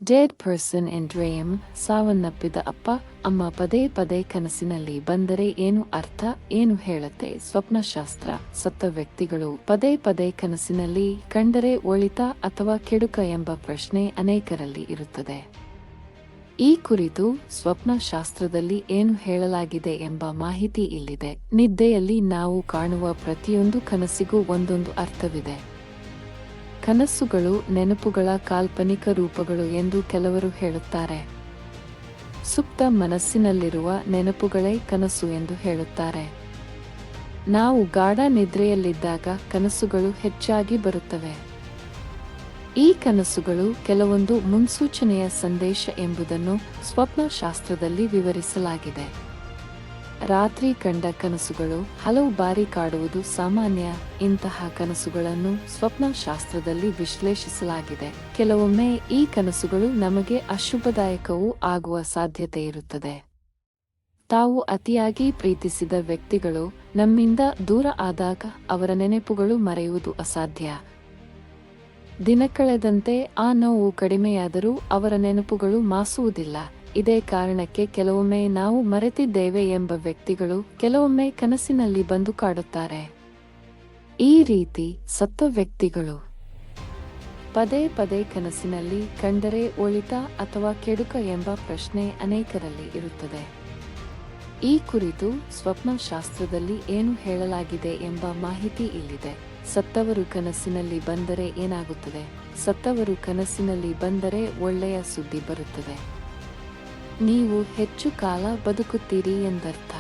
Dead person in dream, ಸಾವನ್ನಪ್ಪಿದ ಅಪ್ಪ ಅಮ್ಮ ಪದೇ ಪದೇ ಕನಸಿನಲ್ಲಿ ಬಂದರೆ ಏನು ಅರ್ಥ, ಏನು ಹೇಳುತ್ತೆ ಸ್ವಪ್ನಶಾಸ್ತ್ರ? ಸತ್ತ ವ್ಯಕ್ತಿಗಳು ಪದೇ ಪದೇ ಕನಸಿನಲ್ಲಿ ಕಂಡರೆ ಒಳಿತ ಅಥವಾ ಕೆಡುಕ ಎಂಬ ಪ್ರಶ್ನೆ ಅನೇಕರಲ್ಲಿ ಇರುತ್ತದೆ. ಈ ಕುರಿತು ಸ್ವಪ್ನಶಾಸ್ತ್ರದಲ್ಲಿ ಏನು ಹೇಳಲಾಗಿದೆ ಎಂಬ ಮಾಹಿತಿ ಇಲ್ಲಿದೆ. ನಿದ್ದೆಯಲ್ಲಿ ನಾವು ಕಾಣುವ ಪ್ರತಿಯೊಂದು ಕನಸಿಗೂ ಒಂದೊಂದು ಅರ್ಥವಿದೆ. ಕನಸುಗಳು ನೆನಪುಗಳ ಕಾಲ್ಪನಿಕ ರೂಪಗಳು ಎಂದು ಕೆಲವರು ಹೇಳುತ್ತಾರೆ. ಸುಪ್ತ ಮನಸ್ಸಿನಲ್ಲಿರುವ ನೆನಪುಗಳೇ ಕನಸು ಎಂದು ಹೇಳುತ್ತಾರೆ. ನಾವು ಗಾಢ ನಿದ್ರೆಯಲ್ಲಿದ್ದಾಗ ಕನಸುಗಳು ಹೆಚ್ಚಾಗಿ ಬರುತ್ತವೆ. ಈ ಕನಸುಗಳು ಕೆಲವೊಂದು ಮುನ್ಸೂಚನೆಯ ಸಂದೇಶ ಎಂಬುದನ್ನು ಸ್ವಪ್ನಶಾಸ್ತ್ರದಲ್ಲಿ ವಿವರಿಸಲಾಗಿದೆ. ರಾತ್ರಿ ಕಂಡ ಕನಸುಗಳು ಹಲವು ಬಾರಿ ಕಾಡುವುದು ಸಾಮಾನ್ಯ. ಇಂತಹ ಕನಸುಗಳನ್ನು ಸ್ವಪ್ನಶಾಸ್ತ್ರದಲ್ಲಿ ವಿಶ್ಲೇಷಿಸಲಾಗಿದೆ. ಕೆಲವೊಮ್ಮೆ ಈ ಕನಸುಗಳು ನಮಗೆ ಅಶುಭದಾಯಕವೂ ಆಗುವ ಸಾಧ್ಯತೆ ಇರುತ್ತದೆ. ತಾವು ಅತಿಯಾಗಿ ಪ್ರೀತಿಸಿದ ವ್ಯಕ್ತಿಗಳು ನಮ್ಮಿಂದ ದೂರ ಆದಾಗ ಅವರ ನೆನಪುಗಳು ಮರೆಯುವುದು ಅಸಾಧ್ಯ. ದಿನ ಕಳೆದಂತೆ ಆ ನೋವು ಕಡಿಮೆಯಾದರೂ ಅವರ ನೆನಪುಗಳು ಮಾಸುವುದಿಲ್ಲ. ಇದೇ ಕಾರಣಕ್ಕೆ ಕೆಲವೊಮ್ಮೆ ನಾವು ಮರೆತಿದ್ದೇವೆ ಎಂಬ ವ್ಯಕ್ತಿಗಳು ಕೆಲವೊಮ್ಮೆ ಕನಸಿನಲ್ಲಿ ಬಂದು ಕಾಡುತ್ತಾರೆ. ಈ ರೀತಿ ಸತ್ತ ವ್ಯಕ್ತಿಗಳು ಪದೇ ಪದೇ ಕನಸಿನಲ್ಲಿ ಕಂಡರೆ ಒಳಿತ ಅಥವಾ ಕೆಡುಕ ಎಂಬ ಪ್ರಶ್ನೆ ಅನೇಕರಲ್ಲಿ ಇರುತ್ತದೆ. ಈ ಕುರಿತು ಸ್ವಪ್ನಶಾಸ್ತ್ರದಲ್ಲಿ ಏನು ಹೇಳಲಾಗಿದೆ ಎಂಬ ಮಾಹಿತಿ ಇಲ್ಲಿದೆ. ಸತ್ತವರು ಕನಸಿನಲ್ಲಿ ಬಂದರೆ ಏನಾಗುತ್ತದೆ? ಸತ್ತವರು ಕನಸಿನಲ್ಲಿ ಬಂದರೆ ಒಳ್ಳೆಯ ಸುದ್ದಿ ಬರುತ್ತದೆ. ನೀವು ಹೆಚ್ಚು ಕಾಲ ಬದುಕುತ್ತೀರಿ ಎಂದರ್ಥ.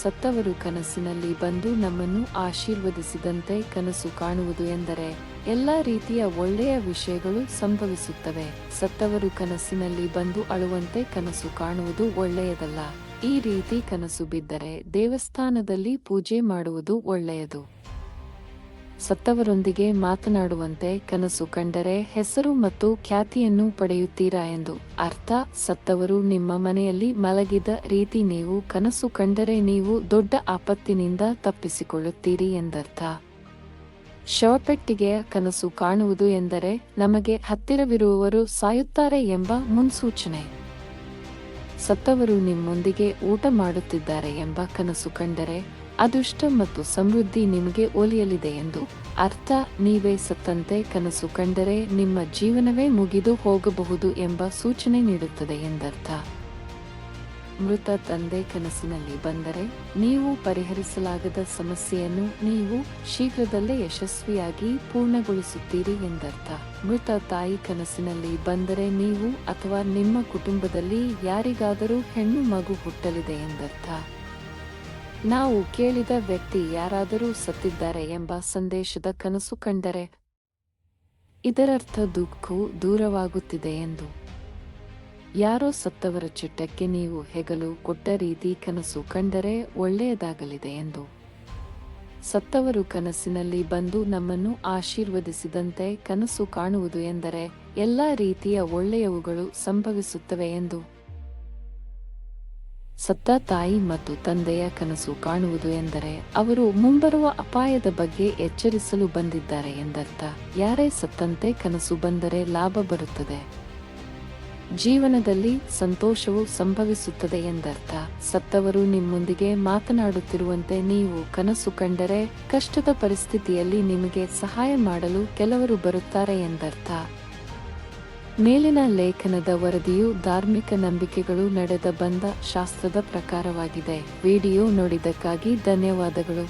ಸತ್ತವರು ಕನಸಿನಲ್ಲಿ ಬಂದು ನಮ್ಮನ್ನು ಆಶೀರ್ವದಿಸಿದಂತೆ ಕನಸು ಕಾಣುವುದು ಎಂದರೆ ಎಲ್ಲ ರೀತಿಯ ಒಳ್ಳೆಯ ವಿಷಯಗಳು ಸಂಭವಿಸುತ್ತವೆ. ಸತ್ತವರು ಕನಸಿನಲ್ಲಿ ಬಂದು ಅಳುವಂತೆ ಕನಸು ಕಾಣುವುದು ಒಳ್ಳೆಯದಲ್ಲ. ಈ ರೀತಿ ಕನಸು ಬಿದ್ದರೆ ದೇವಸ್ಥಾನದಲ್ಲಿ ಪೂಜೆ ಮಾಡುವುದು ಒಳ್ಳೆಯದು. ಸತ್ತವರೊಂದಿಗೆ ಮಾತನಾಡುವಂತೆ ಕನಸು ಕಂಡರೆ ಹೆಸರು ಮತ್ತು ಖ್ಯಾತಿಯನ್ನು ಪಡೆಯುತ್ತೀರಾ ಎಂದು ಅರ್ಥ. ಸತ್ತವರು ನಿಮ್ಮ ಮನೆಯಲ್ಲಿ ಮಲಗಿದ ರೀತಿ ನೀವು ಕನಸು ಕಂಡರೆ ನೀವು ದೊಡ್ಡ ಆಪತ್ತಿನಿಂದ ತಪ್ಪಿಸಿಕೊಳ್ಳುತ್ತೀರಿ ಎಂದರ್ಥ. ಶವಪೆಟ್ಟಿಗೆಯ ಕನಸು ಕಾಣುವುದು ಎಂದರೆ ನಮಗೆ ಹತ್ತಿರವಿರುವವರು ಸಾಯುತ್ತಾರೆ ಎಂಬ ಮುನ್ಸೂಚನೆ. ಸತ್ತವರು ನಿಮ್ಮೊಂದಿಗೆ ಊಟ ಮಾಡುತ್ತಿದ್ದಾರೆ ಎಂಬ ಕನಸು ಕಂಡರೆ ಅದೃಷ್ಟ ಮತ್ತು ಸಮೃದ್ಧಿ ನಿಮಗೆ ಒಲಿಯಲಿದೆ ಎಂದು ಅರ್ಥ. ನೀವೇ ಸತ್ತಂತೆ ಕನಸು ಕಂಡರೆ ನಿಮ್ಮ ಜೀವನವೇ ಮುಗಿದು ಹೋಗಬಹುದು ಎಂಬ ಸೂಚನೆ ನೀಡುತ್ತದೆ ಎಂದರ್ಥ. ಮೃತ ತಂದೆ ಕನಸಿನಲ್ಲಿ ಬಂದರೆ ನೀವು ಪರಿಹರಿಸಲಾಗದ ಸಮಸ್ಯೆಯನ್ನು ನೀವು ಶೀಘ್ರದಲ್ಲೇ ಯಶಸ್ವಿಯಾಗಿ ಪೂರ್ಣಗೊಳಿಸುತ್ತೀರಿ ಎಂದರ್ಥ. ಮೃತ ತಾಯಿ ಕನಸಿನಲ್ಲಿ ಬಂದರೆ ನೀವು ಅಥವಾ ನಿಮ್ಮ ಕುಟುಂಬದಲ್ಲಿ ಯಾರಿಗಾದರೂ ಹೆಣ್ಣು ಮಗು ಹುಟ್ಟಲಿದೆ ಎಂದರ್ಥ. ನಾವು ಕೇಳಿದ ವ್ಯಕ್ತಿ ಯಾರಾದರೂ ಸತ್ತಿದ್ದಾರೆ ಎಂಬ ಸಂದೇಶದ ಕನಸು ಕಂಡರೆ ಇದರರ್ಥ ದುಃಖವು ದೂರವಾಗುತ್ತಿದೆ ಎಂದು. ಯಾರೋ ಸತ್ತವರ ಚಿಟ್ಟಕ್ಕೆ ನೀವು ಹೆಗಲು ಕೊಟ್ಟ ರೀತಿ ಕನಸು ಕಂಡರೆ ಒಳ್ಳೆಯದಾಗಲಿದೆ ಎಂದು. ಸತ್ತವರು ಕನಸಿನಲ್ಲಿ ಬಂದು ನಮ್ಮನ್ನು ಆಶೀರ್ವದಿಸಿದಂತೆ ಕನಸು ಕಾಣುವುದು ಎಂದರೆ ಎಲ್ಲ ರೀತಿಯ ಒಳ್ಳೆಯವುಗಳು ಸಂಭವಿಸುತ್ತವೆ ಎಂದು. ಸತ್ತ ತಾಯಿ ಮತ್ತು ತಂದೆಯ ಕನಸು ಕಾಣುವುದು ಎಂದರೆ ಅವರು ಮುಂಬರುವ ಅಪಾಯದ ಬಗ್ಗೆ ಎಚ್ಚರಿಸಲು ಬಂದಿದ್ದಾರೆ ಎಂದರ್ಥ. ಯಾರೇ ಸತ್ತಂತೆ ಕನಸು ಬಂದರೆ ಲಾಭ ಬರುತ್ತದೆ, ಜೀವನದಲ್ಲಿ ಸಂತೋಷವು ಸಂಭವಿಸುತ್ತದೆ ಎಂದರ್ಥ. ಸತ್ತವರು ನಿಮ್ಮೊಂದಿಗೆ ಮಾತನಾಡುತ್ತಿರುವಂತೆ ನೀವು ಕನಸು ಕಂಡರೆ ಕಷ್ಟದ ಪರಿಸ್ಥಿತಿಯಲ್ಲಿ ನಿಮಗೆ ಸಹಾಯ ಮಾಡಲು ಕೆಲವರು ಬರುತ್ತಾರೆ ಎಂದರ್ಥ. ಮೇಲಿನ ಲೇಖನದ ವರದಿಯು ಧಾರ್ಮಿಕ ನಂಬಿಕೆಗಳು ನಡೆದ ಬಂದ ಶಾಸ್ತ್ರದ ಪ್ರಕಾರವಾಗಿದೆ. ವಿಡಿಯೋ ನೋಡಿದ್ದಕ್ಕಾಗಿ ಧನ್ಯವಾದಗಳು.